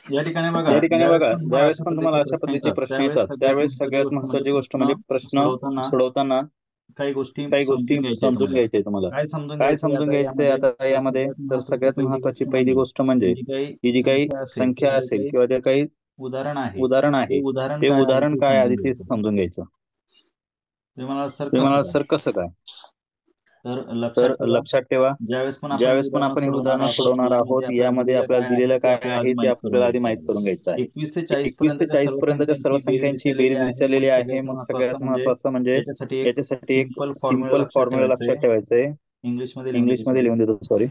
या ठिकाणी या बघा, ठिकाणी ज्यावेळेस बघा, पण तुम्हाला ज्यावेळेस अशा पण पद्धतीचे तुम्हाला अशा प्रश्न पद्धतीचे येतात, प्रश्न त्यावेळेस येतात सगळ्यात त्यावेळेस महत्त्वाची सगळ्यात गोष्ट म्हणजे महत्त्वाची गोष्ट म्हणजे प्रश्न सोडवताना सोडवताना काही गोष्टी काही गोष्टी समजून घ्यायच्या आहे समजून तुम्हाला. घ्यायचे तुम्हाला. काय समजून काय घ्यायचंय समजून आता घ्यायचंय यामध्ये? आता तर यामध्ये? सगळ्यात तर महत्त्वाची सगळ्यात पहिली महत्त्वाची गोष्ट पहिली म्हणजे गोष्ट म्हणजे ही जी काही ही जी काही संख्या असेल संख्या किंवा जे असेल काही किंवा जे काही उदाहरण आहे, उदाहरण ते आहे उदाहरण ते काय आहे उदाहरण ते काय समजून आधी ते घ्यायचं. समजून घ्यायचं. तुम्ही म्हणाल सर तुम्ही कसं म्हणाल काय? सर कसं काय? तर लक्षात तर ठेवा, लक्षात ठेवा, ज्यावेळेस पण आपण ही ज्यावेळेस पण उदाहरणं आपण हे सोडवणार उदाहरणं आहोत, सोडवणार आहोत यामध्ये आपल्याला यामध्ये दिलेलं आपल्याला काय आहे दिलेलं ते काय आपल्याला आधी आहे ते माहीत करून आपल्याला आधी घ्यायचं माहित आहे. करून घ्यायचं आहे. 21 ते 40 21 ते पर्यंतच्या 40 सर्व पर्यंतच्या सर्व संख्यांची बेरीज संख्यांची विचारलेली बेरीज आहे. मग विचारलेली आहे. सगळ्यात मग महत्त्वाचं सगळ्यात म्हणजे महत्वाचं म्हणजे याच्यासाठी एक याच्यासाठी एक सिंपल फॉर्म्युला सिंपल लक्षात फॉर्म्युला ठेवायचा लक्षात आहे. ठेवायचा आहे. इंग्लिशमध्ये लिहून देतो इंग्लिशमध्ये सॉरी. लिहून देतो, sorry.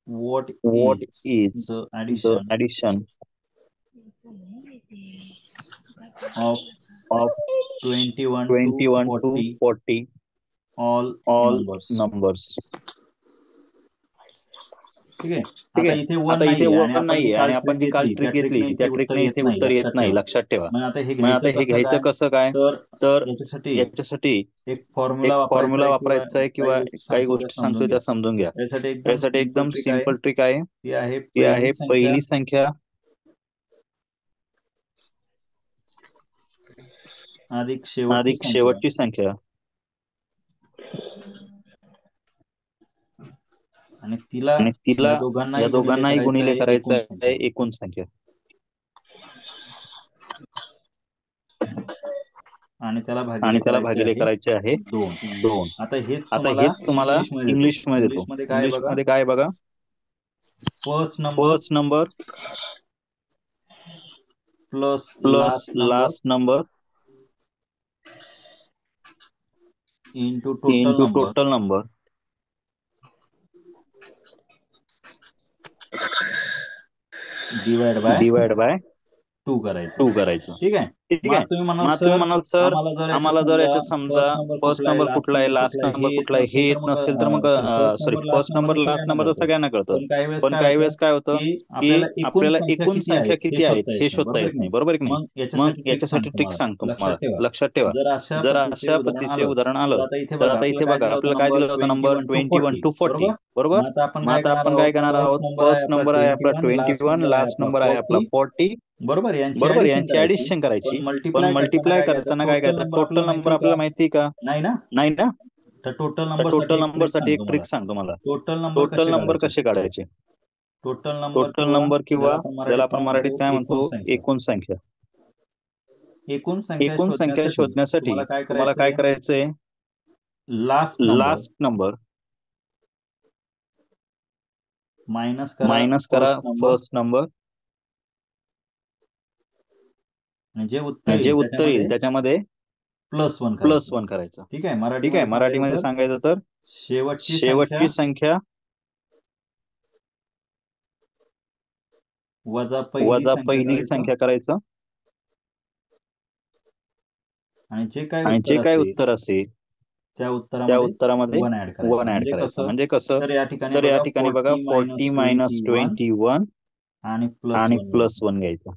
What what is is the the addition addition of of 21 to 21 to 40 40 all all numbers? Numbers? ठीक आहे. ठीक आता आहे. इथे वन आता इथे नाहीये आणि वन आपण जी नाहीये काल आणि ट्रिक आपण जी काल घेतली त्या ट्रिक घेतली ट्रिकने त्या इथे उत्तर ट्रिकने येत इथे नाही, उत्तर येत लक्षात नाही, ठेवा. लक्षात ठेवा. मग आता हे मग आता घ्यायचं हे कसं घ्यायचं काय? कसं काय? तर तर याच्यासाठी याच्यासाठी एक फॉर्म्युला एक वापरायचा फॉर्म्युला आहे किंवा वापरायचा आहे काही किंवा गोष्टी काही सांगतो त्या गोष्टी समजून सांगतोय घ्या. त्या समजून घ्या. यासाठी एकदम यासाठी सिंपल एकदम ट्रिक आहे. सिंपल ट्रिक आहे. ती आहे ती पहिली आहे संख्या पहिली संख्या अधिक शेवटची अधिक संख्या शेवटची संख्या आणि तिला आणि तिला या या दोघांनाही गुणिले दोघांनाही करायचं गुणिले आहे करायचं एकूण आहे संख्या. एकूण संख्या. आणि त्याला आणि भागिले त्याला करायचे भागिले आहे करायचे आहे 2. 2. आता हेच आता तुम्हाला हेच तुम्हाला इंग्लिशमध्ये देतो. इंग्लिशमध्ये देतो. इंग्लिशमध्ये काय बघा, इंग्लिशमध्ये काय बघा? First number first number plus plus last number last number into total into number total number divide by divide by 2 करायचं. 2 करायचं. ठीक आहे. ठीक मग आहे. आता तुम्ही म्हणाल मग आता तुम्ही सर, म्हणाल सर, आम्हाला जर आम्हाला जर याच्यात याच्यात समजा समजा फर्स्ट नंबर फर्स्ट कुठला आहे, नंबर लास्ट कुठला आहे, नंबर लास्ट कुठला आहे नंबर हे येत कुठला आहे हे नसेल तर येत मग नसेल तर मग first sorry, number last first number number तर लास्ट सगळ्यांना नंबर तर कळतं. सगळ्यांना कळतं. पण काही वेळेस पण काय काही होतं वेळेस काय होतं की की आपल्याला एकूण आपल्याला संख्या एकूण किती संख्या आहेत हे किती आहेत शोधता हे येत नाही. शोधता बरोबर येत की नाही, नाही? बरोबर की नाही? मग मग याच्यासाठी ट्रिक याच्यासाठी सांगतो ट्रिक मला, सांगतो लक्षात तुम्हाला, ठेवा. लक्षात ठेवा. जर अशा जर पद्धतीचे अशा उदाहरण पद्धतीचे आलं, उदाहरण तर आलं आता इथे तर बघा आता आपल्याला इथे काय बघा दिला होता आपल्याला काय नंबर दिलं होतं नंबर 21 to 21 40. टू 40, बरोबर. बरोबर? मग आता आपण मग काय आता करणार आपण आहोत, काय करणार फर्स्ट आहोत? नंबर आहे फर्स्ट आपला नंबर आहे आपला 21, लास्ट 21, नंबर आहे लास्ट आपला नंबर आहे आपला 40. 40, बरोबर, यांची बरोबर? ऍडिशन यांची करायची. ऍडिशन पण करायची. पण मल्टिप्लाय करताना मल्टिप्लाय काय घ्यायचं, करताना काय टोटल घ्यायचं? नंबर आपल्याला टोटल माहिती नंबर आहे का? आपल्याला माहिती आहे का? नाही ना? नाही ना? तर टोटल तर नंबर साठी टोटल एक नंबर ट्रिक साठी एक सांगतो ट्रिक मला. सांगतो मला. टोटल नंबर टोटल कसे नंबर काढायचे? कसे काढायचे? टोटल नंबर टोटल किंवा नंबर ज्याला किंवा आपण ज्याला मराठीत आपण काय मराठीत म्हणतो, काय एकूण म्हणतो, संख्या. एकूण संख्या. एकूण संख्या एकूण संख्या शोधण्यासाठी शोधण्यासाठी तुम्हाला काय तुम्हाला काय करायचंय, करायचंय? Last number last number minus करा मायनस करा फर्स्ट नंबर फर्स्ट नंबर आणि जे उत्तर जे येईल उत्तर येईल त्याच्यामध्ये त्याच्यामध्ये +1 प्लस करायचं. 1 करायचं. ठीक आहे. ठीक आहे. मराठीमध्ये सांगायचं मराठीमध्ये तर सांगायचं तर शेवटची संख्या शेवटची संख्या वजा पहिली वजा संख्या पहिली करायचं संख्या करायचं आणि जे काही आणि जे उत्तर काय असेल उत्तर असेल त्या त्या उत्तरामध्ये उत्तरामध्ये 1 ऍड 1 करायचं. ऍड म्हणजे करायचं. कसं, म्हणजे कसं? तर या ठिकाणी तर या बघा ठिकाणी बघा 40 40 - मायनस 21 21 आणि आणि +1 प्लस घ्यायचं. 1 घ्यायचं.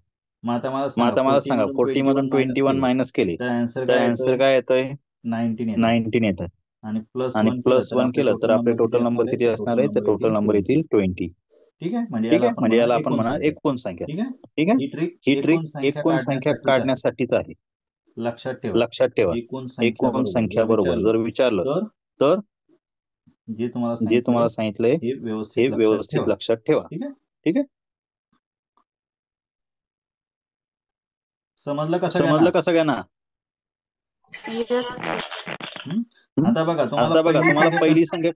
मग आता मला मग सांगा आता मला 40 सांगा, मधून 40 मधून 21 मायनस 21 केले मायनस केले तर आन्सर तर काय आन्सर येतोय, काय येतोय? 19 येतंय. 19 येतात. आणि आणि +1 केलं प्लस तर 1 आपले केलं तर टोटल आपले नंबर किती टोटल नंबर असणार आहे, किती तर असणार टोटल आहे? तर नंबर टोटल येतील नंबर 20. येतील 20. ठीक आहे. म्हणजे ठीक याला आहे. आपण म्हणजे म्हणूया याला आपण एकूण म्हणा संख्या. एकूण संख्या. ठीक आहे. ठीक आहे. ही ट्रिक ही ट्रिक एकूण संख्या एकूण संख्या काढण्यासाठीच आहे. काढण्यासाठीच आहे. लक्षात ठेवा. लक्षात ठेवा. एकूण संख्या एकूण बरोबर संख्या जर बरोबर विचारलं जर विचारलं तर तर जे तुम्हाला जे सांगितलंय तुम्हाला सांगितलंय हे हे व्यवस्थित लक्षात व्यवस्थित ठेवा. लक्षात ठेवा. ठीक आहे. ठीक आहे. समजलं का सगळ्यांना? समजलं का सगळ्यांना? हं? हं? आता बघा तुम्हाला आता बघा तुम्हाला पहिली संख्या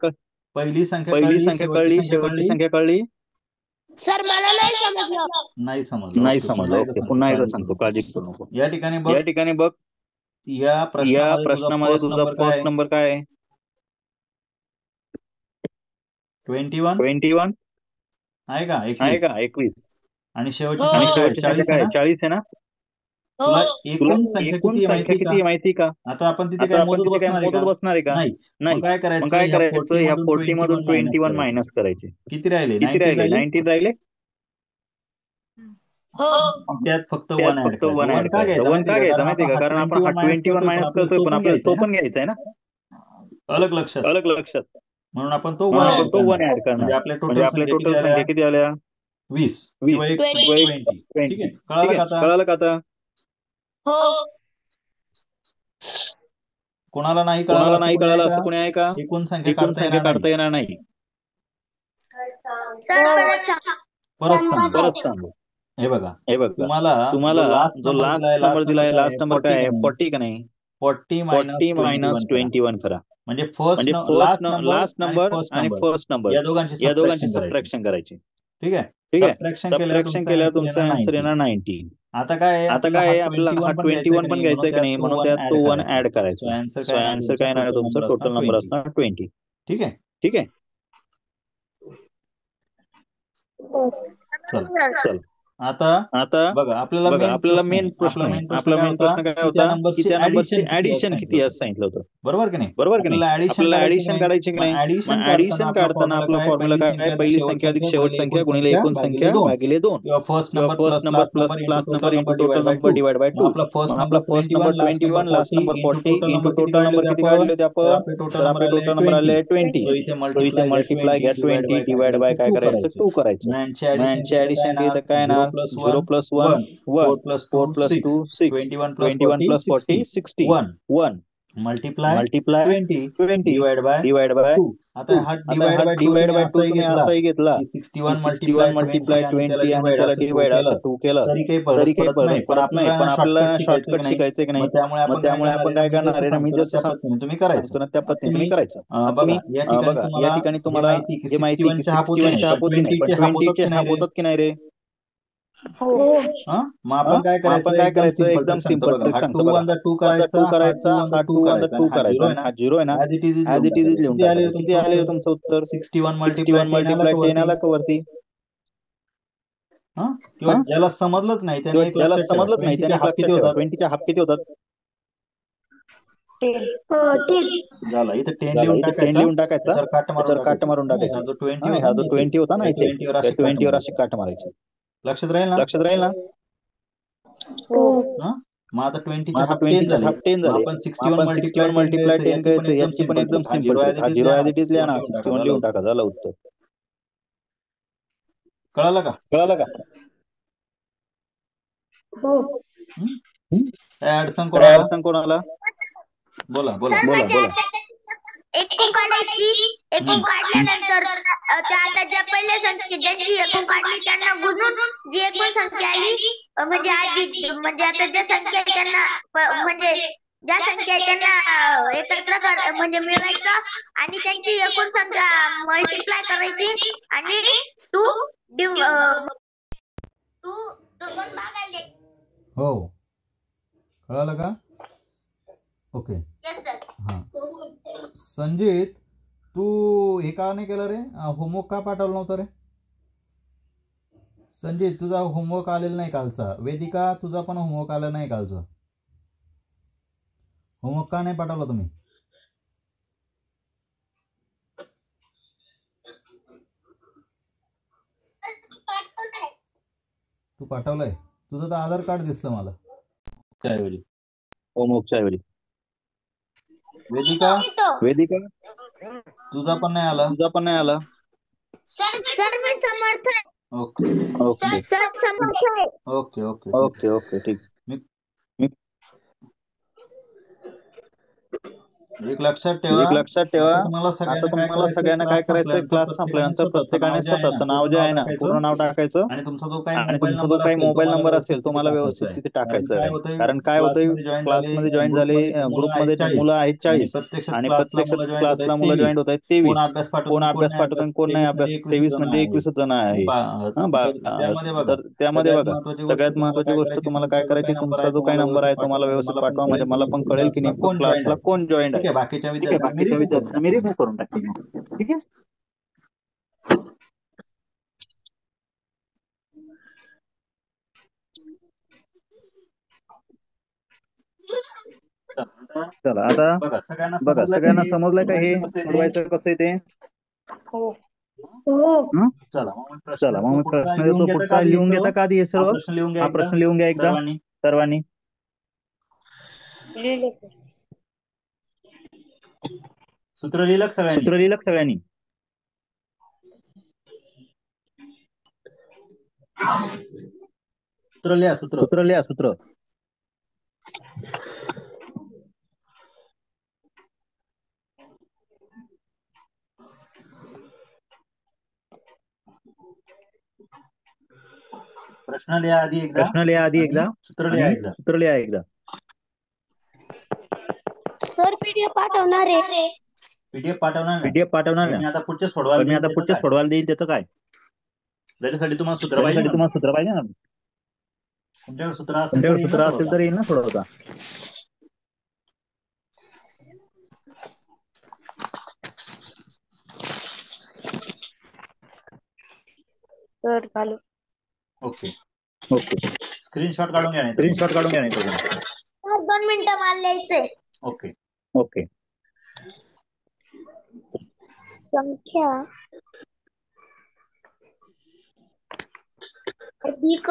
पहिली कळली, संख्या शेवटची कळली, संख्या शेवटची कळली. संख्या कळली. सर मला नाही समजलं. नाही समजलं. नाही ओके. समजलं. पुन्हा एकदा ओके. सांगतो, पुन्हा एकदा काळजी करू सांगतो, नको. काळजी करू नको. या ठिकाणी बघ, या ठिकाणी बघ, या या प्रश्नामध्ये तुझा प्रश्नामध्ये फर्स्ट तुझा नंबर काय फर्स्ट आहे? नंबर काय आहे? 21 21 आहे का? आहे 21 का? 21 आणि शेवटची हो आणि संख्या काय आहे? शेवटची संख्या 40 काय आहे आहे? ना? 40 आहे ना? हो. तुला तुला एकूण संख्या एकूण किती आहे संख्या माहिती आहे किती का? आहे माहिती का? आता आपण तिथे आता काय आपण मोजत तिथे काय बसणार आहे मोजत का? बसणार आहे का? नाही. नाही. मग काय मग करायचं, काय ह्या करायचं? 40 ह्या मधून 40 मधून 21 मायनस 21 करायचे. मायनस करायचे. किती राहिले? किती 19 राहिले? राहिले. 19 राहिले. हो. त्यात फक्त त्यात 1 ऍड फक्त करायचं. 1 1 ऍड का करायचं. घ्यायचा 1 माहिती का आहे का? घ्यायचं कारण माहितीये आपण का? हा कारण आपण हा 21 मायनस 21 करतोय, पण मायनस आपल्याला करतोय, तो पण पण आपल्याला घ्यायचा तो आहे ना. पण घ्यायचा आहे ना. अलग लक्षात. अलग लक्षात. म्हणून आपण तो म्हणून 1 हो. ऍड आपण तो करणार. 1 ऍड करणार. म्हणजे आपल्या म्हणजे टोटल आपल्या संख्या किती टोटल आल्या? संख्या किती आल्या? 20 20 किंवा एक 20. 20. ठीक 20 आहे, ठीक कळालं आहे, का आता? कळालं का आता? हो कोणाला नाही कोणाला कळालं असं नाही कोणी आहे कळालं का? असं कोणी आहे का? एकूण संख्या एकूण काढता संख्या येणार काढता नाही. येणार नाही. सर परत सांगा. परत सांगू. परत सांगू. हे बघा, हे बघा, तुम्हाला तुम्हाला जो लास्ट नंबर दिलाय, लास्ट नंबर काय आहे? 40 40 का नाही? 40 40 मायनस 21 करा. म्हणजे म्हणजे लास्ट नंबर आणि फर्स्ट नंबर या दोघांची या दोघांची सबट्रॅक्शन करायची. सबट्रॅक्शन करायची. ठीक आहे, ठीक आहे, सबट्रॅक्शन सबट्रॅक्शन केल्यावर तुमचा आन्सर येणार येणार 90. 90. आता काय आहे, आता काय आहे, आपल्याला हा 21 पण नाही, घ्यायचा की नाही, म्हणून त्यात तो 1 ऍड करायचा. आन्सर सो काय येणार आन्सर काय येणार तुमचा? टोटल नंबर असणार 20. ठीक आहे. ठीक आहे, चल. आता बघा, आपल्याला मेन प्रश्न आहे. आपला मेन प्रश्न काय होता की त्या नंबरची ऍडिशन किती असं सांगितलं होतं. बरोबर की नाही? बरोबर की नाही? आपल्याला ऍडिशन काढायची की नाही? मग ऍडिशन काढताना आपला फॉर्म्युला काय? पहिली संख्या अधिक शेवट संख्या गुणिले एकूण संख्या भागिले 2. किंवा फर्स्ट किंवा first number plus last number into total number divide by 2. First आपला first number 21, last number 40 into total number किती काढले होते आपण? तर आपले टोटल नंबर आले 20. सो इथे मल्टिप्लाय घ्या 20 डिवाइड बाय काय करायचं? 2 करायचं. मग यांची ऍडिशन केली तर काय येणार? 0 plus 1 1, 4 plus 2 6, 21 plus 40 60, 1 multiply multiply 20 divide by divide by 2. आता हा आता हा डिवाइड बाय 2 तुम्ही असाही घेतला की की 61 61 मल्टिप्लाय 20 आणि त्याला डिवाइड असं 2 केलं तरी काही तरी काही फरक पडत नाही. पण आपल्याला शॉर्टकट शिकायचं शिकायचं की नाही. मग त्यामुळे आपण काय करणार आहे ना, मी जसं त्या पद्धतीने तुम्ही करायचं. सांगतो ना त्या पद्धतीने तुम्ही करायचं. बघा, बघा, या ठिकाणी तुम्हाला हे माहिती की 61 चे हाफ होती नाही, पण 20 चे हाफ होतात की नाही रे? मग आपण काय करायचं? एकदम सिंपल ट्रिक सांगतो बघा. 2 2 करायचा, हा 2 on the 2 करायचा आणि हा 0 आहे ना, ऍज इट इज लिहून टाकायचं. किती आले तुमचं उत्तर? 61 मल्टिप्लाय 10 आला का वरती? किंवा ज्याला समजलंच नाही त्याने एक ज्याला लक्षात ठेवा, समजलंच नाही 20 त्याने चे एक हाफ लक्षात किती ठेवा, होतात? 20 चे हाफ किती होतात? झालं, इथे 10 झालं, लिहून इथे 10 लिहून टाकायचा, त्याच्यावर काट मारून टाकायची. जो 20 हा जो 20 होता ना इथे, त्या 20 वर त्या अशी 20 वर अशी काट मारायची. लक्षात राहील ना? लक्षात राहील ना? मग आता 20 मग चे आता हाफ 20 10 चे झाले. हाफ 10 झाले. आपण मग 61 आपण 61 मल्टिप्लाय 10 करायचं. यांची पण एकदम सिंपल ट्रिक. हा 0 ऍज इट इज लिहा ना, 61 लिहून टाका, झालं उत्तर. कळालं का? कळालं का? काय अडचण काय कोणाला? अडचण कोणाला? बोला. सर बोला, म्हणजे बोला. आता एकूण काढायची, एकूण काढल्यानंतर त्या आता ज्या पहिल्या संख्या ज्यांची एकूण काढली त्यांना गुणून जी एकूण संख्या आली म्हणजे आधी म्हणजे आता ज्या संख्या आहे त्यांना म्हणजे ज्या संख्या आहे त्यांना एकत्र म्हणजे मिळवायचं आणि त्यांची एकूण संख्या मल्टिप्लाय करायची आणि टू दोन भागाले. हो, कळालं का? ओके. Yes sir. हा, संजित, तू हे का नाही केलं रे? होमवर्क का पाठवलं नव्हतं रे? संजित, तुझा होमवर्क आलेला नाही कालचा. वेदिका, तुझा पण होमवर्क आला नाही कालचा. होमवर्क का नाही पाठवला तुम्ही? तू पाठवलाय? तुझं तर आधार कार्ड दिसलं मला त्याऐवजी. होमवर्कच्या ऐवजी. वेदिका, तुझा पण नाही आला. सर मी समर्थ आहे. ओके सर समर्थ आहे. ओके ठीक. एक लक्षात ठेवा, आता तुम्हाला सगळ्यांना काय करायचं? क्लास संपल्यानंतर प्रत्येकाने स्वतःचं नाव जे आहे ना पूर्ण नाव टाकायचं आणि तुमचा जो काही मोबाईल नंबर असेल तुम्हाला व्यवस्थित तिथे टाकायचं आहे. कारण काय होतंय, क्लासमध्ये जॉईन झाले, ग्रुपमध्ये मुलं आहेत 40 आणि प्रत्यक्षात क्लासला मुलं जॉईन होत आहेत 23. कोण अभ्यास पाठवतो आणि कोण नाही अभ्यास. 23 म्हणजे 21 जण आहे. तर त्यामध्ये बघा, सगळ्यात महत्वाची गोष्ट तुम्हाला काय करायची, तुमचा जो काही नंबर आहे तो मला व्यवस्थित पाठवा, म्हणजे मला पण कळेल की नेमकं क्लासला कोण जॉईन आहे. बाकीच्या विद्यार्थ्यांना मी रिमूव्ह करून टाकेन. ठीक आहे. चला आता बघा, सगळ्यांना समजलंय का हे सोडवायचं कसं आहे ते? चला मग मी प्रश्न देतो पुढचा. लिहून घेता का आधी हे सर्व? हा प्रश्न लिहून घ्या एकदा सर्वांनी. सूत्र लिहिलं सगळ्यांनी? सगळ्यांनी? सूत्र लिहा, सूत्र. सूत्र लिहा, सूत्र. प्रश्न लिहा आधी एकदा. प्रश्न लिहा आधी एकदा. सूत्र लिहा एकदा. सूत्र लिहा एकदा. सर पीडीएफ पाठवणार आहे. पीडीएफ पाठवणार नाही. पीडीएफ पाठवणार मी नाही. आता पुढचे सोडवायला पण मी आता देईन, पुढचे त्याचं काय? सोडवायला देईल त्याचं काय? त्याच्यासाठी तुम्हाला सूत्र पाहिजे ना. तुम्हाला सूत्र पाहिजे ना. तुमच्याकडे सूत्र असेल तुमच्याकडे तर सूत्र असेल तर येईल ना सोडवता. सर चालू. ओके. ओके. स्क्रीनशॉट काढून घ्या. स्क्रीनशॉट काढून घ्या नाही तर. सर 2 मिनिटं मला लिहायचंय. ओके. ओके. संख्या अधिक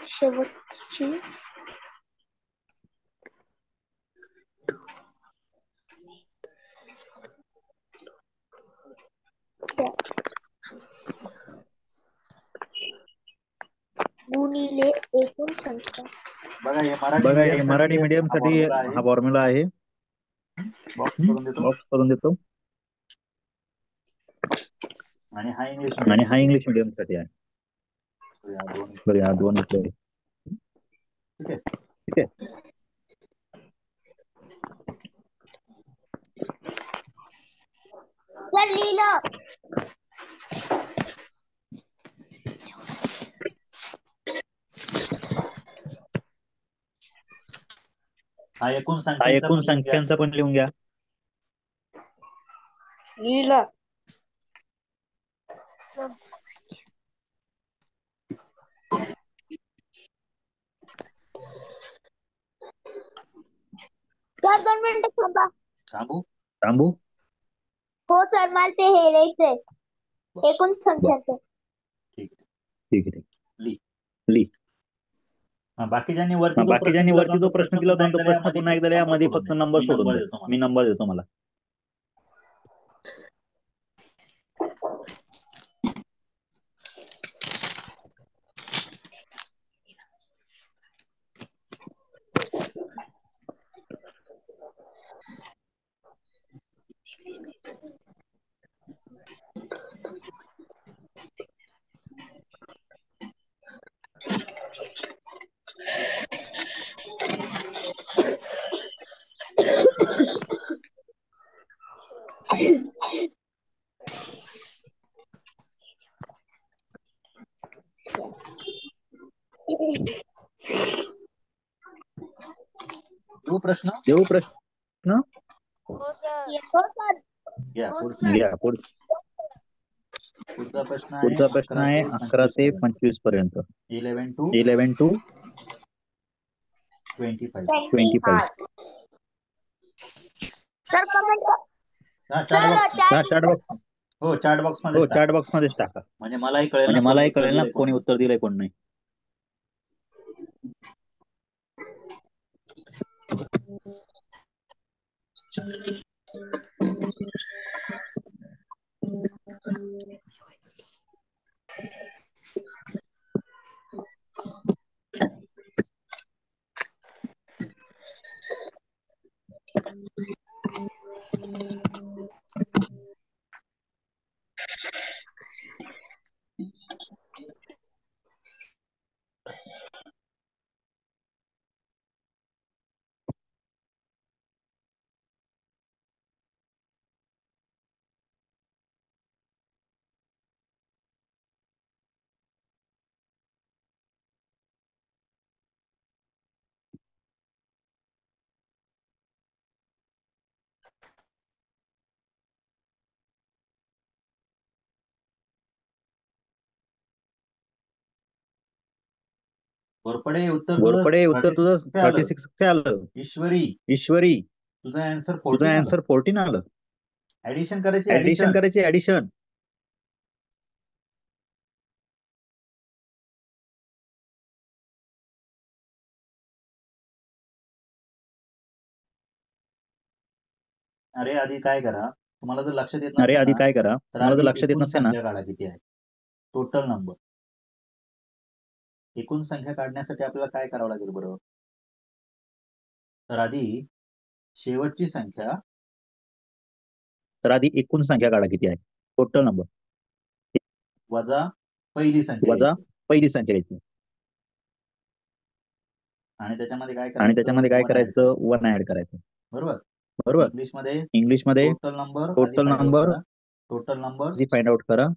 शेवटची गुणिले एकूण संख्या. बघा हे मराठी मीडियम साठी हा फॉर्म्युला आहे. बॉक्स करून देतो. आणि हा इंग्लिश मीडियम साठी आहे. बरं, या दोन इकडे. ठीक आहे. सर लिहिलं. हा एकूण संख्यांचा पण लिहून घ्या. लिहिलं. सर 2 मिनिटं थांबा. थांबू. हो सर, मला ते हे लिहायचंय एकूण संख्याचं. ठीक आहे. ली. बाकीच्यांनी वरती जो प्रश्न दिला होता तो प्रश्न पुन्हा एकदा यामध्ये फक्त नंबर सोडून द्या. मी नंबर देतो मला. देऊ प्रश्न. हो सर. पुढचा प्रश्न आहे 11 ते 25 पर्यंत. 11 to 25. Sir comment. Chart box मध्येच टाका. म्हणजे मलाही कळेल ना कोणी उत्तर दिलंय कोण नाही. घोरपडे उत्तर तुझं 36 आलं. ईश्वरी तुझा आन्सर 14 आलं. ऍडिशन करायची ऍडिशन. अरे आधी काय करा, तुम्हाला जर लक्षात येत अरे नसेल आधी ना, काय करा, तर तुम्हाला जर आधी लक्षात येत एकूण नसेल ना, संख्या काढा किती आहे, टोटल नंबर. एकूण संख्या काढण्यासाठी आपल्याला काय करावं लागेल बरोबर? तर आधी शेवटची संख्या, तर आधी एकूण संख्या काढा किती आहे, टोटल नंबर, वजा पहिली संख्या वजा घ्यायची. पहिली संख्या घ्यायची आणि त्याच्यामध्ये काय आणि त्याच्यामध्ये काय one add करायचं, 1 ऍड करायचं. बरोबर. बरोबर. इंग्लिशमध्ये total number total number find out करा.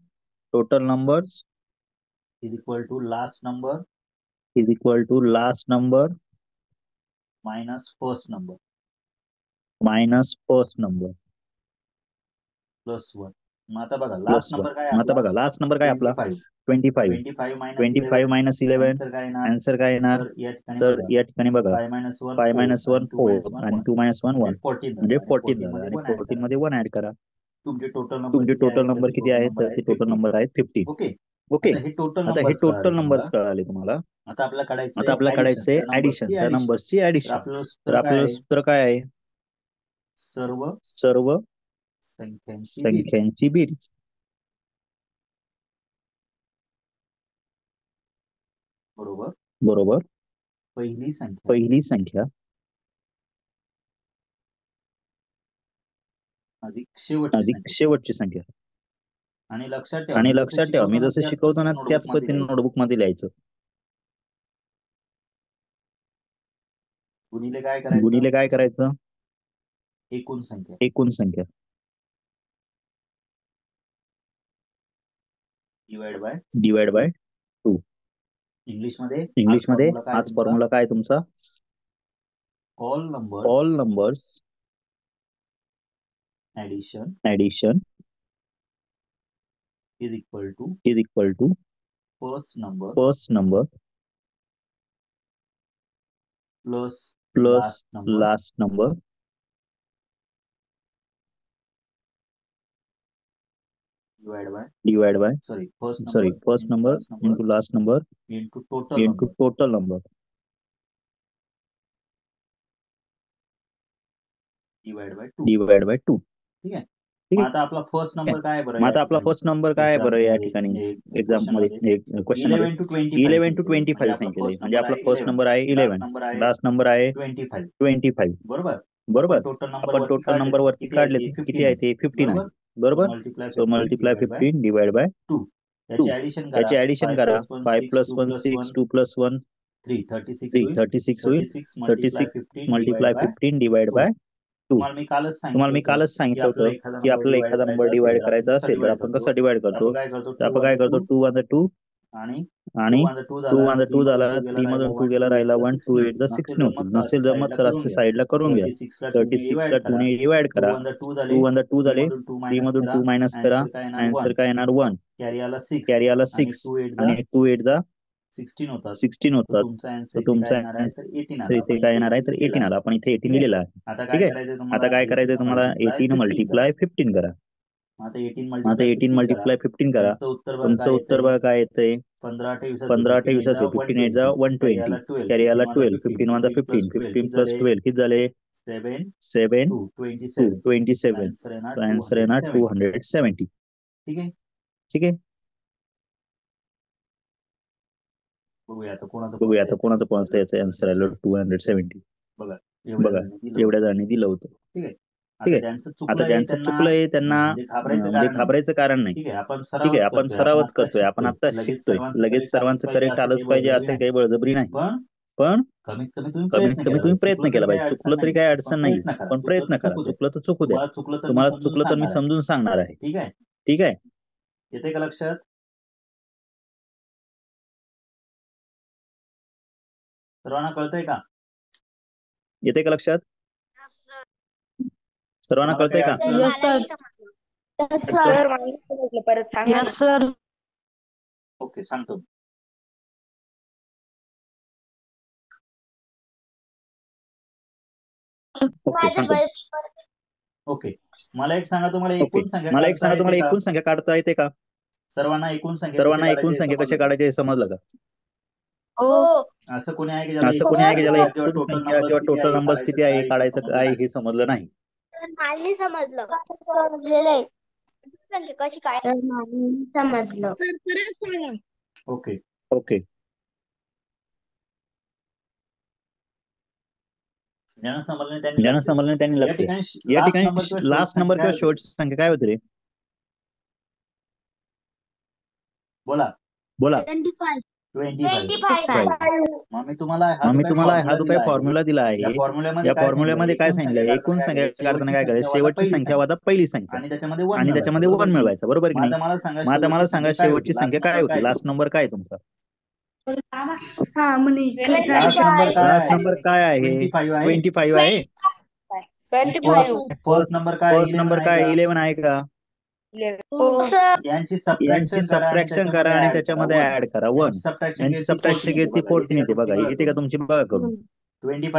Total numbers is equal to last number minus first number plus 1. मग आता बघा लास्ट नंबर काय आपला 25. 25 मायनस 11 आन्सर काय येणार, तर या ठिकाणी बघा 5 - 1 4 आणि 2 - 1 1 म्हणजे 14 झालं आणि 14 मध्ये 1 ऍड करा. तुमचे तुमचे टोटल नंबर किती आहेत, तर ते टोटल नंबर आहेत 15. ओके. आता हे टोटल नंबर्स कळाले तुम्हाला. आता आपल्याला काढायचे ऍडिशन, त्या नंबर्सची ऍडिशन. तर आपल्याला सूत्र काय आहे, सर्व संख्यांची बेरीज. बरोबर. पहिली संख्या अधिक शेवटची संख्या. आणि लक्षात ठेवा मी जसं शिकवतो ना त्याच पद्धतीने नोटबुक मध्ये लिहायचं. गुणिले काय करायचं, एकूण संख्या डिवाइड बाय 2. इंग्लिशमध्ये हाच फॉर्म्युला काय तुमचा, all numbers addition is equal to first number plus last number divide by first number into last number into total number divide by 2. ठीक आहे. मग आता आपला फर्स्ट नंबर काय आहे बरं या ठिकाणी एक्झाम मध्ये क्वेश्चन मध्ये 11 to 25 सांगितले, म्हणजे आपला फर्स्ट नंबर आहे 11, लास्ट नंबर आहे 25. बरोबर. आपण टोटल नंबर वरती काढले किती आहे, ते 15 आहे. बरोबर. So multiply 15 divide by 2. याची ऍडिशन करा. 5 + 1 6, 2 + 1 3, 36 होईल. 36 मल्टिप्लाय 15 डिवाइड बाय 2. तुम्हाला मी कालच सांगितलं होतं की आपल्याला एखादा नंबर डिवाइड करायचा असेल तर आपण कसं डिवाइड करतो, तर आपण काय करतो 2 1 2 आणि 2 1 2 झाला, 3 मधून 2 गेला, राहिला 1, 2 8 16 होतील. नसेल जमत तर असं साईडला करून घ्या. 36 ला 2 ने डिवाइड करा. 2 1 2 झाले, 3 मधून 2 मायनस करा, आन्सर काय येणार 1. कॅरी आला 6 आणि 2 8 16 होतात. तर तुमचा आन्सर इथे काय येणार आहे, तर 18 आला. आपण इथे 18 लिहिलेला आहे. ठीक आहे. आता काय करायचंय तुम्हाला, 18 मल्टिप्लाय 15 करा. आता 18 मल्टिप्लाय 15 करा. तुमचं उत्तर बघा काय येतंय, 15 8 20, 15 8 120, कॅरी आला 12, 15 1 15, 15 + 12 किती झाले 7 2 27. आन्सर येणार 270. ठीक आहे. बघूया आता कोणाचं पोहोचतं, याचं आन्सर आलं 270. बघा एवढ्या जणांनी दिलं होतं. ठीक आहे. आता ज्यांचं चुकलंय त्यांना म्हणजे घाबरायचं कारण नाही. ठीक आहे. आपण सरावच करतोय, आपण आता शिकतोय. लगेच सर्वांचं करेक्ट आलंच पाहिजे असं काही बळजबरी नाही. पण कमीत कमी तुम्ही प्रयत्न केला पाहिजे. चुकलं तरी काही अडचण नाही, पण प्रयत्न करा. चुकलं तर चुकू द्या. तुम्हाला चुकलं तर मी समजून सांगणार आहे. ठीक आहे. येते का लक्षात? सर्वांना कळतंय का? येते का लक्षात? सर्वांना कळतंय का? Yes sir. ओके, सांगतो. ओके, मला एक सांगा, तुम्हाला एकूण संख्या काढता येते का? सर्वांना एकूण संख्या कशा काढायचे समजलं का? असं कोणी आहे की ज्याला एकूण संख्या किंवा टोटल नंबर्स किती आहे काढायचं काय हे समजलं नाही? मला समजलं समजलेलं संख्या कशी काढायची समजलं ओके ओके. ज्यांना समजलं त्यांनी या लक्ष. ठिकाणी या ठिकाणी लास्ट नंबर किंवा शेवटची संख्या काय होती रे? बोला बोला. 25 मग मी तुम्हाला हा जो काही फॉर्म्युला दिला आहे या या फॉर्म्युल्यामध्ये काय सांगितलं, एकूण संख्या काढताना काय करायचं, शेवटची संख्या वजा पहिली संख्या आणि आणि त्याच्यामध्ये 1 मिळवायचा, बरोबर की नाही? मग आता मला सांगा शेवटची संख्या काय होती, लास्ट नंबर काय तुमचा? लास्ट नंबर काय आहे? 25 आहे. फर्स्ट नंबर काय 11 आहे का? यांची यांची सबट्रॅक्शन करा आणि त्याच्यामध्ये ऍड करा 1. यांची सबट्रॅक्शन किती 14 येते बघा, येते का तुमची बघा करून. 25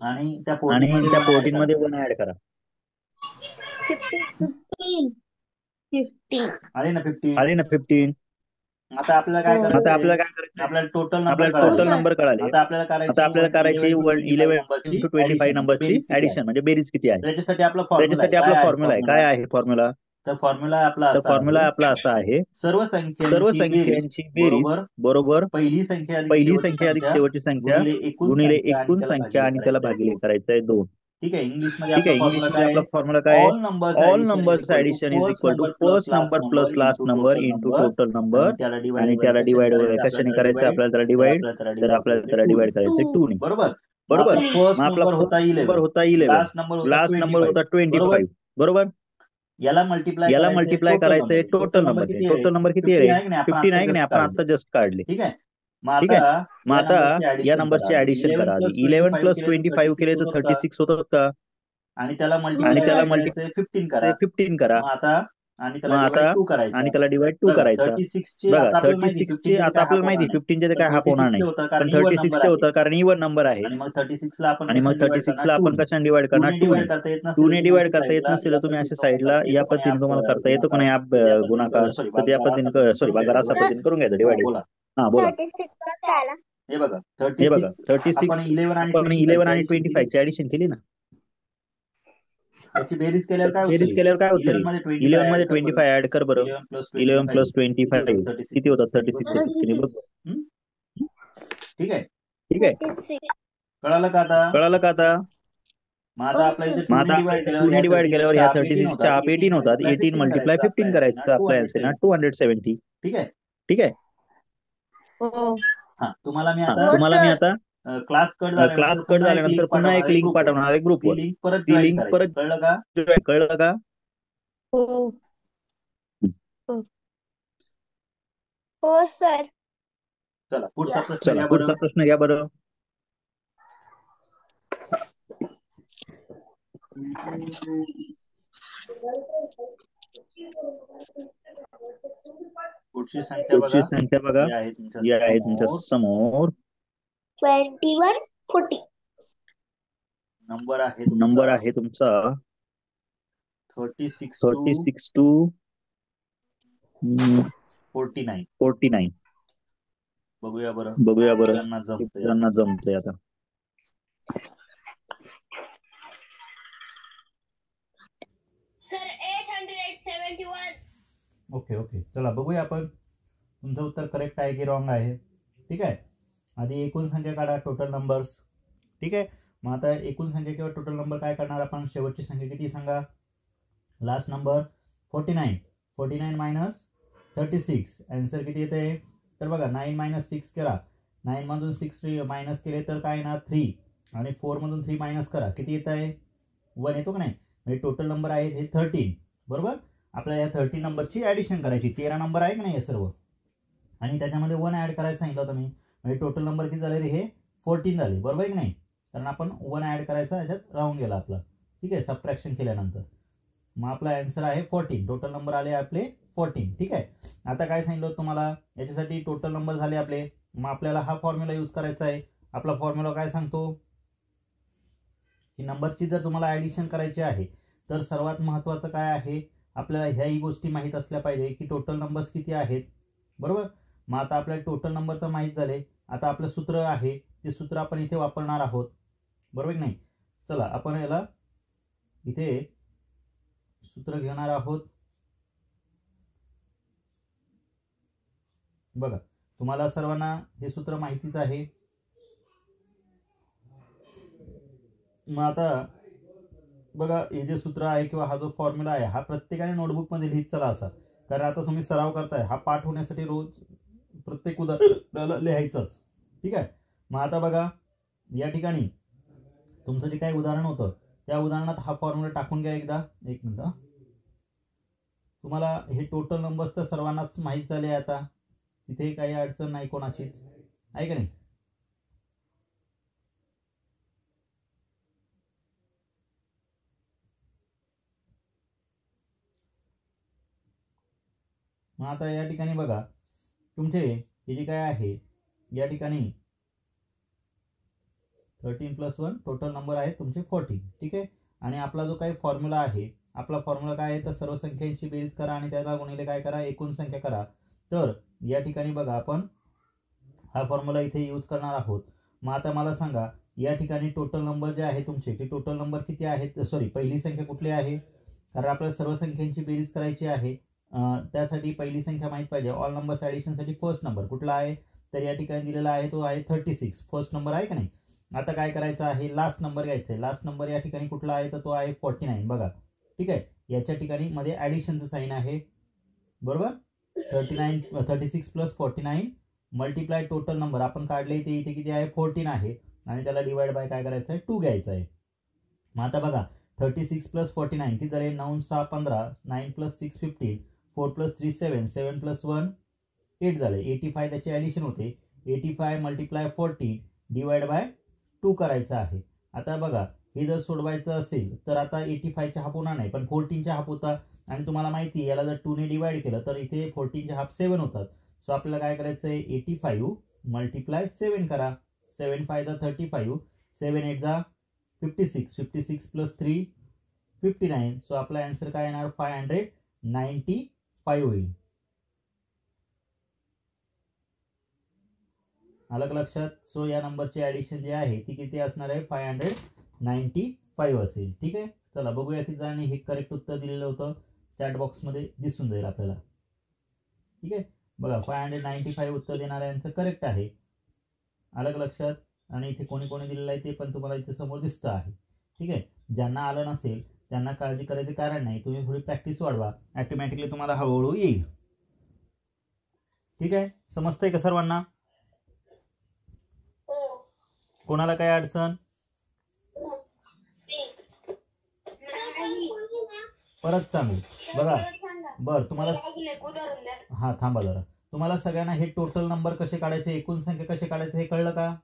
आणि त्या 14 मध्ये 1 ऍड करा. 15 आले ना 15. आता आपल्याला काय करायचं, आपल्याला टोटल नंबर कळाले. आता आपल्याला करायची 11 into 25 नंबरची ऍडिशन म्हणजे बेरीज किती आहे. त्याच्यासाठी आपला फॉर्म्युला आहे. काय आहे फॉर्म्युला? तर फॉर्म्युला आपला असा आहे, सर्व संख्यांची बेरीज बरोबर पहिली संख्या अधिक शेवटची संख्या गुणिले एकूण संख्या आणि त्याला भागिले करायचं आहे 2. ठीक आहे. इंग्लिश मध्ये आपला फॉर्म्युला काय? All numbers addition is equal to first number plus last number into total number आणि त्याला डिवाइड कशाने करायचं आपल्याला, त्याला डिवाइड करायचं 2 ने. बरोबर. मग आपला नंबर होता 11, लास्ट नंबर होता 25, बरोबर. याला मल्टिप्लाय करायचंय टोटल नंबर किती आहे? 15 आहे की नाही, आपण आता जस्ट काढले. ठीक आहे. मग आता या नंबरची ऍडिशन करा. 11 प्लस 25 केले तर 36 होतात का? आणि त्याला मल्टिप्लाय 15 करा. आणि त्याला डिवाइड 2 करायचा. बघा 36 चे आता आपल्याला माहिती 15 चे काय हाफ होणार नाही, पण 36 चे होतं कारण इवन नंबर आहे. आणि मग 36 ला आपण कशाने डिवाइड करणार? 2 ने डिवाइड करता येत नसेल तर तुम्ही अशा साईडला या पद्धतीने तुम्हाला करता येतो का नाही गुणाकार, तर त्या पद्धतीने सॉरी अशा पद्धतीने करून घ्यायचं डिवाइड. हा बोला. हे बघा 36 आपण 11 आणि 25 ची ऍडिशन केली ना, त्याची बेरीज केल्यावर काय होतं? 11 मध्ये 25 ऍड कर बरं. 11 प्लस 25 किती होतात? 36. ठीक आहे. कळालं का आता? मग आता आपल्या 2 ने डिवाइड केल्यावर ह्या 36 च्या आप 18 होतात. 18 मल्टिप्लाय 15 करायचं, आपला आन्सर ना 270. ठीक आहे. तुम्हाला मी आता क्लास कट झाल्यानंतर पुन्हा एक लिंक पाठवणार आहे ग्रुपवर. ती लिंक परत कळलं का? हो सर. चला पुढचा प्रश्न घ्या बरं. पुढची संख्या बघा जी आहे तुमच्या समोर. 21 40 नंबर आहे तुमचा 36 to 49. बघूया बरं त्यांना जमतंय आता. सर 871. ओके. चला बघूया आपण तुमचं उत्तर करेक्ट आहे की रॉंग आहे. ठीक आहे. आधी एकूण संख्या काढा, टोटल नंबर्स. ठीक आहे. मग आता एकूण संख्या किंवा टोटल नंबर काय करणार आपण? शेवटची संख्या किती सांगा? Last number 49 minus 36. आन्सर किती येते? तर बघा 9 मायनस 6 करा. 9 मधून 6 मायनस केले तर काय येणार? 3. आणि 4 मधून 3 मायनस करा, किती येत आहे? 1 येतो का नाही? म्हणजे टोटल नंबर आहे हे 13. बरोबर. आपल्याला या 13 नंबरची ऍडिशन करायची. 13 नंबर आहे की नाही हे सर्व, आणि त्याच्यामध्ये 1 ऍड करायचं सांगितलं होतं मी. म्हणजे टोटल नंबर किती झाले रे? हे 14 झाले. बरोबर की नाही? कारण आपण 1 ऍड करायचा, याच्यात राहून गेला आपला. ठीक आहे. सबट्रॅक्शन केल्यानंतर मग आपला आन्सर आहे 14. टोटल नंबर आले आपले 14. ठीक आहे. आता काय सांगितलं होतं तुम्हाला? याच्यासाठी टोटल नंबर झाले आपले. मग आपल्याला हा फॉर्म्युला यूज करायचा आहे. आपला फॉर्म्युला काय सांगतो की नंबरची जर तुम्हाला ऍडिशन करायची आहे तर सर्वात महत्वाचं काय आहे, आपल्याला ह्याही गोष्टी माहीत असल्या पाहिजे की टोटल नंबर्स किती आहेत. बरोबर. मग आता आपल्याला टोटल नंबर तर माहीत झाले. आता आपलं सूत्र आहे ते सूत्र आपण इथे वापरणार आहोत. बरोबर की नाही? चला आपण याला इथे सूत्र घेणार आहोत. बघा तुम्हाला सर्वांना हे सूत्र माहितीच आहे. मग आता बघा हे जे सूत्र आहे किंवा हा जो फॉर्म्युला आहे हा प्रत्येकाने नोटबुक मध्ये लिहित चला असा, कारण आता तुम्ही सराव करताय, हा पाठ होण्यासाठी रोज प्रत्येक उदाहरणाला लिहायचंच. ठीक आहे. मग आता बघा या ठिकाणी तुमचं जे काही उदाहरण होतं त्या उदाहरणात हा फॉर्म्युला टाकून घ्या एकदा. एक मिनिट. तुम्हाला हे टोटल नंबर्स तर सर्वांनाच माहीत झाले आता, तिथे काही अडचण नाही कोणाचीच, आहे का नाही. मग आता या ठिकाणी बघा तुमचे हे जे काय आहे या ठिकाणी 13 + 1 टोटल नंबर आहे तुमचे 14. ठीक आहे. आणि आपला जो काही फॉर्म्युला आहे, आपला फॉर्म्युला काय आहे तर सर्व संख्यांची बेरीज करा आणि त्याला गुणिले काय करा, एकूण संख्या करा. तर या ठिकाणी बघा आपण हा फॉर्म्युला इथे यूज करणार आहोत. मग आता मला सांगा या ठिकाणी टोटल नंबर जे आहे तुमचे ते टोटल नंबर किती आहेत, सॉरी पहिली संख्या कुठली आहे, कारण आपल्याला सर्व संख्यांची बेरीज करायची आहे. त्यासाठी पहिली संख्या माहित पाहिजे. ऑल नंबर्स ॲडिशन साठी फर्स्ट नंबर कुठला आहे तर या ठिकाणी दिलेला आहे तो आहे 36, फर्स्ट नंबर आहे का नाही. आता काय करायचं आहे, लास्ट नंबर घ्यायचा आहे. लास्ट नंबर या ठिकाणी कुठला आहे तर तो आहे 49. बघा ठीक आहे, याच्या ठिकाणी मध्ये ॲडिशनचं साईन आहे बरोबर. 36 + 49 मल्टिप्लाय टोटल नंबर आपण काढले ते इथे किती आहे 14 आहे आणि त्याला डिवाइड बाय काय करायचं आहे 2 घ्यायचं आहे. मग आता बघा 36 + 49 किती झाले 9 × 6 = 15, 9 + 6 = 15, 4 + 3 = 7, 7 + 1 8 झाले. 85 त्याचे ॲडिशन होते. 85 × 14 डिवाइड बाय 2 करायचं आहे. आता बघा हे जर सोडवायचं असेल तर आता 85 चा हाफ होणार नाही पण 14 चा हाफ होता आणि तुम्हाला माहिती आहे याला जर 2 ने डिवाइड केलं तर इथे 14 चा हाफ 7 होतात. सो आपल्याला काय करायचं आहे 85 × 7 करा. 7 × 5 = 35, 7 × 8 = 56, 56 + 3 59. सो आपला आन्सर काय येणार 595 होईल. आलं का लक्षात. सो या नंबरची ॲडिशन जी आहे ती किती असणार आहे 595 असेल. ठीक आहे. चला बघूया किती जणांनी हे करेक्ट उत्तर दिलेलं होतं, चॅट बॉक्स मध्ये दिसून जाईल आपल्याला. ठीक आहे. बघा 595 उत्तर देणाऱ्यांचं करेक्ट आहे. आलं का लक्षात. आणि इथे कोणी कोणी दिलेलं आहे ते पण तुम्हाला इथे समोर दिसतं आहे. ठीक आहे. ज्यांना आलं नसेल त्यांना काळजी करायचं कारण नाही, तुम्ही थोडी प्रॅक्टिस वाढवा, ऑटोमॅटिकली तुम्हाला हळूहळू येईल. ठीक आहे. समजतंय का सर्वांना. कोणाला काय अडचण परत सांगू. बघा बर तुम्हाला हा थांबा जरा. तुम्हाला सगळ्यांना हे टोटल नंबर कसे काढायचे, एकूण संख्या कसे काढायचे हे कळलं का.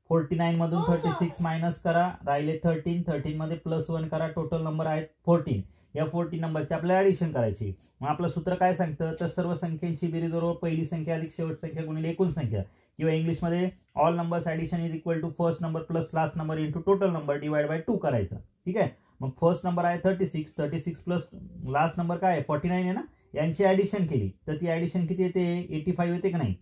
49 मधून 36 मायनस करा, राहिले 13, 13 मध्ये +1 करा, टोटल नंबर आहेत 14. या 14 नंबरची आपल्याला ॲडिशन करायची. मग आपलं सूत्र काय सांगतं तर सर्व संख्यांची बेरीज बरोबर पहिली संख्या अधिक शेवट संख्या गुणिले एकूण संख्या, किंवा इंग्लिशमध्ये all numbers addition is equal to first number plus last number into total number divide by 2 करायचं. ठीक आहे. मग फर्स्ट नंबर आहे 36, 36 प्लस लास्ट नंबर काय आहे 49 आहे ना, यांची ॲडिशन केली तर ती ॲडिशन किती येते 85 येते का नाही.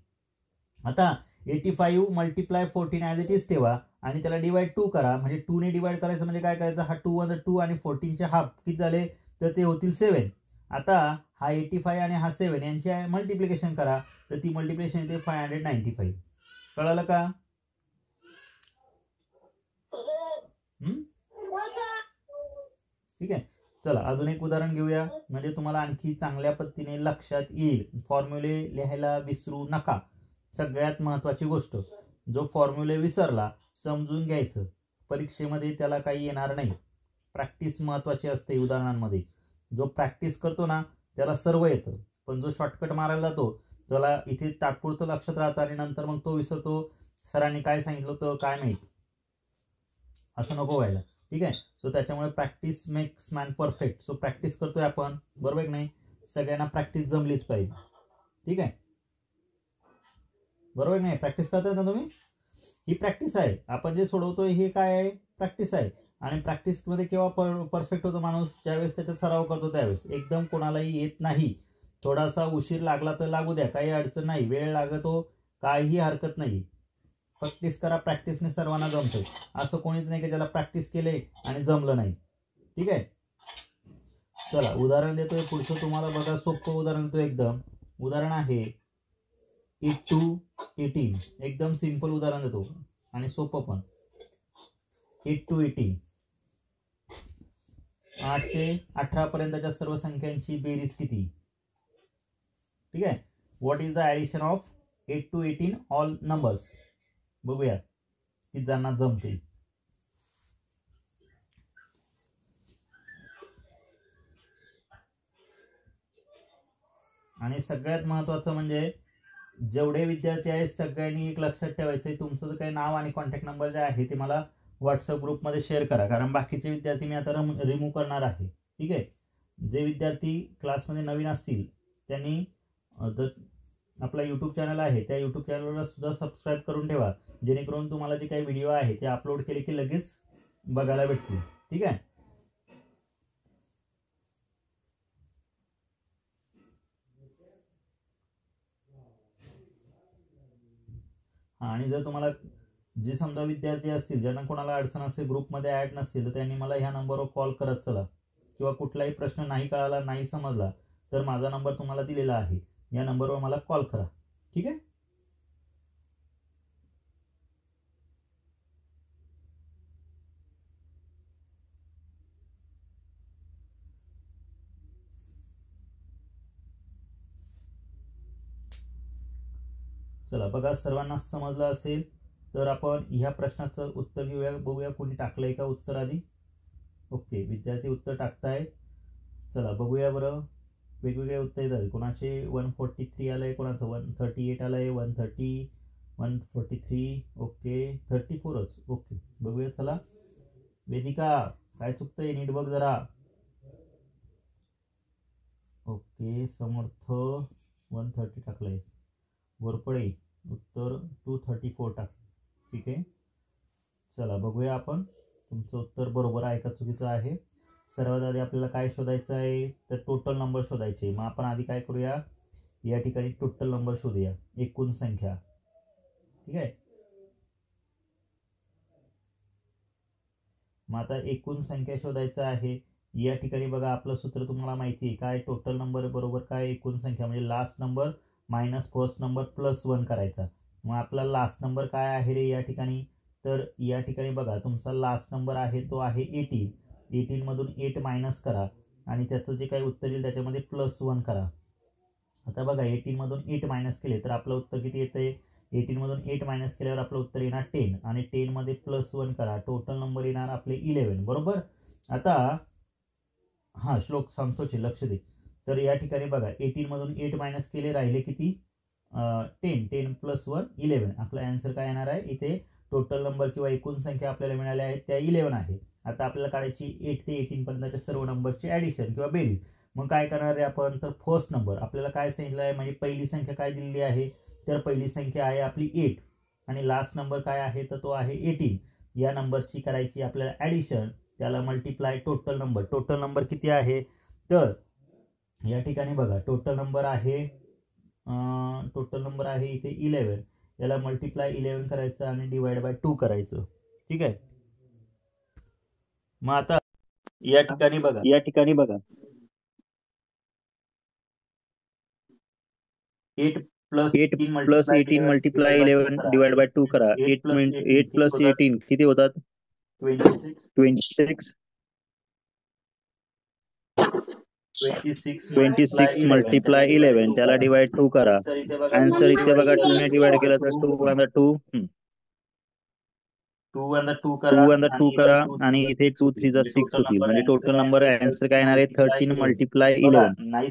आता 85 × 14 ॲज इट इज ठेवा आणि त्याला डिवाइड 2 करा. म्हणजे 2 ने डिवाइड करायचं म्हणजे काय करायचं, हा 2 × 2 आणि 14 चे हाफ किती झाले तर ते होतील 7. आता हा 85 आणि हा 7 यांची मल्टिप्लिकेशन करा तर ती मल्टिप्लिकेशन येते 595. कळलं का. ठीक आहे. चला अजून एक उदाहरण घेऊया म्हणजे तुम्हाला आणखी चांगल्या पद्धतीने लक्षात येईल. फॉर्म्युले लिहायला विसरू नका. सगळ्यात महत्वाची गोष्ट, जो फॉर्म्युले विसरला समजून घ्यायचं, परीक्षेमध्ये त्याला काही येणार नाही. प्रॅक्टिस महत्वाची असते उदाहरणांमध्ये. जो प्रॅक्टिस करतो ना त्याला सर्व येतं, पण जो शॉर्टकट मारायला जातो त्याला इथे तात्पुरतं लक्षात राहतं आणि नंतर मग तो विसरतो. सरांनी काय सांगितलं होतं काय माहित, असं नको व्हायला. ठीक आहे. सो त्याच्यामुळे practice makes man perfect. So practice करतोय आपण बरोबर की नाही. सगळ्यांना प्रॅक्टिस जमलीच पाहिजे. ठीक आहे. बरोबर नाही. प्रॅक्टिस करताय ना तुम्ही. ही प्रॅक्टिस आहे. आपण जे सोडवतोय हे काय आहे प्रॅक्टिस आहे. आणि प्रॅक्टिस मध्ये केव्हा परफेक्ट होतो माणूस, ज्यावेळेस त्याचा सराव करतो त्यावेळेस. एकदम कोणालाही येत नाही. थोडासा उशीर लागला तर लागू द्या, काही अडचण नाही. वेळ लागतो काही हरकत नाही, प्रॅक्टिस करा, प्रॅक्टिसने सर्वांना जमतंय. असं कोणीच नाही की ज्याला प्रॅक्टिस केले आणि जमलं नाही. ठीक आहे, चला उदाहरण देतोय पुढचं तुम्हाला. बघा सोपं उदाहरण देतो एकदम. उदाहरण आहे 8 to 18. एकदम सिंपल उदाहरण देतो आणि सोपं पण. 8 to 18, 8 ते 18 पर्यंतच्या सर्व संख्यांची बेरीज किती? ठीक आहे, what is the addition of 8 to 18 all numbers? बघूया किती जणांना जमते. आणि सगळ्यात महत्वाचं म्हणजे जेवढे विद्यार्थी आहेत सगळ्यांनी एक लक्षात ठेवायचंय, तुमचं जे काही नाव आणि कॉन्टॅक्ट नंबर जे आहे ते मला व्हॉट्सअप ग्रुपमध्ये शेअर करा, कारण बाकीचे विद्यार्थी मी आता रिमूव्ह करणार आहे. ठीक आहे, जे विद्यार्थी क्लासमध्ये नवीन असतील त्यांनी जर आपला यूट्यूब चॅनल आहे त्या यूट्यूब चॅनलला सुद्धा सबस्क्राईब करून ठेवा, जेणेकरून तुम्हाला जे काही व्हिडिओ आहे ते अपलोड केले की लगेच बघायला भेटतील. ठीक आहे, आणि जर तुम्हाला जे समजा विद्यार्थी असतील ज्यांना कोणाला अडचण असेल, ग्रुपमध्ये ऍड नसतील, तर त्यांनी मला ह्या नंबरवर कॉल करत चला, किंवा कुठलाही प्रश्न नाही कळाला, नाही समजला तर माझा नंबर तुम्हाला दिलेला आहे, या नंबरवर मला कॉल करा. ठीक आहे, चला बघा सर्वांना समजलं असेल तर आपण ह्या प्रश्नाचं उत्तर घेऊया. बघूया कोणी टाकलंय का उत्तर आधी. ओके, विद्यार्थी उत्तर टाकताय. चला बघूया बरं, वेगवेगळे उत्तर येतात. कोणाचे 143 आलंय, कोणाचं 138 आलंय, 130, 143, ओके 34च. ओके बघूया. चला वेदिका काय चुकतंय नीट बघ जरा. ओके, समर्थ 130 टाकलंय, वरपडे उत्तर 234 टाक. ठीक आहे, चला बघूया आपण तुमचं उत्तर बरोबर आहे का चुकीचं आहे. सर्वात आधी आपल्याला काय शोधायचं आहे तर टोटल नंबर शोधायचे. मग आपण आधी काय करूया, या ठिकाणी टोटल नंबर शोधूया, एकूण संख्या. ठीक आहे, मग आता एकूण संख्या शोधायचं आहे. या ठिकाणी बघा आपलं सूत्र तुम्हाला माहिती आहे काय, टोटल नंबर बरोबर काय एकूण संख्या, म्हणजे last number minus first number plus 1 करायचा. मग आपला लास्ट नंबर काय आहे रे या ठिकाणी, तर या ठिकाणी बघा तुमचा लास्ट नंबर आहे तो आहे 18. 18 मधून 8 मायनस करा आणि त्याचं जे काही उत्तर येईल त्याच्यामध्ये +1 करा. आता बघा 18 मधून 8 मायनस केले तर आपलं उत्तर किती येतंय, 18 मधून 8 मायनस केल्यावर आपलं उत्तर येणार 10 आणि 10 मध्ये +1 करा, टोटल नंबर येणार आपले 11. बरोबर. आता हा श्लोक सांगतोच, लक्ष दे. तर या ठिकाणी बघा 18 मधून 8 मायनस केले, राहिले किती 10. 10 + 1 11. आपला आन्सर काय येणार आहे, इथे टोटल नंबर किंवा एकूण संख्या आपल्याला मिळाल्या आहेत त्या 11 आहे. आता आपल्याला काढायची 8 ते 18 पर्यंतच्या सर्व नंबरची ऍडिशन किंवा बेरीज. मग काय करणार आहे आपण, तर फर्स्ट नंबर आपल्याला काय सांगितलं आहे, म्हणजे पहिली संख्या काय दिलेली आहे, तर पहिली संख्या आहे आपली 8 आणि लास्ट नंबर काय आहे तर तो आहे 18. या नंबरची करायची आपल्याला ऍडिशन, त्याला multiply total number. Total number किती आहे, तर या ठिकाणी बघा टोटल नंबर आहे इथे 11. याला मल्टिप्लाय 11 करायचं आणि डिवाइड बाय 2 करायचं. ठीक आहे, मग आता या ठिकाणी बघा 8 + 18 मल्टिप्लाय 11 डिवाइड बाय 2 करा. 8 + 18 किती होतात, 26. 26 मल्टिप्लाय 11 त्याला डिवाइड 2 करा. आन्सर इथे बघा 2 ने डिवाइड केलं तर 2 × 2 करा आणि इथे 2 × 3 = 6 होतील. म्हणजे टोटल नंबर आन्सर काय येणार आहे 13 मल्टिप्लाय 11.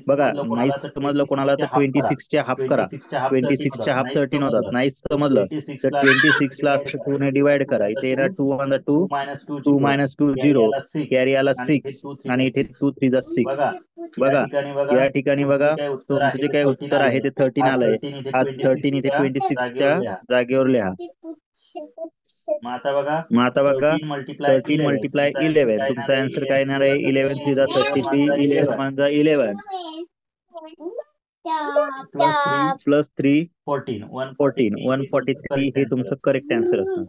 बघा नाही समजलं कोणाला तर 26 चे हाफ करा. 26 चे हाफ 13 होतात. नाही समजलं तर 26 ला 2 ने डिवाइड करा. इथे येणार 2 × 2 2 - 2 0, कॅरी आला 6 आणि इथे 2 × 3 = 6. बघा या ठिकाणी बघा तुमचं जे काही उत्तर आहे ते 13 आलंय. हा 13 इथे 26 च्या जागेवर लिहा. मग आता बघा 13 मल्टिप्लाय 11 तुमचा आन्सर काय येणार आहे, 11 × 3 = 33, 11 × 1 = 11. प्लस 3 14 14 143 हे तुमचं करेक्ट आन्सर असणार.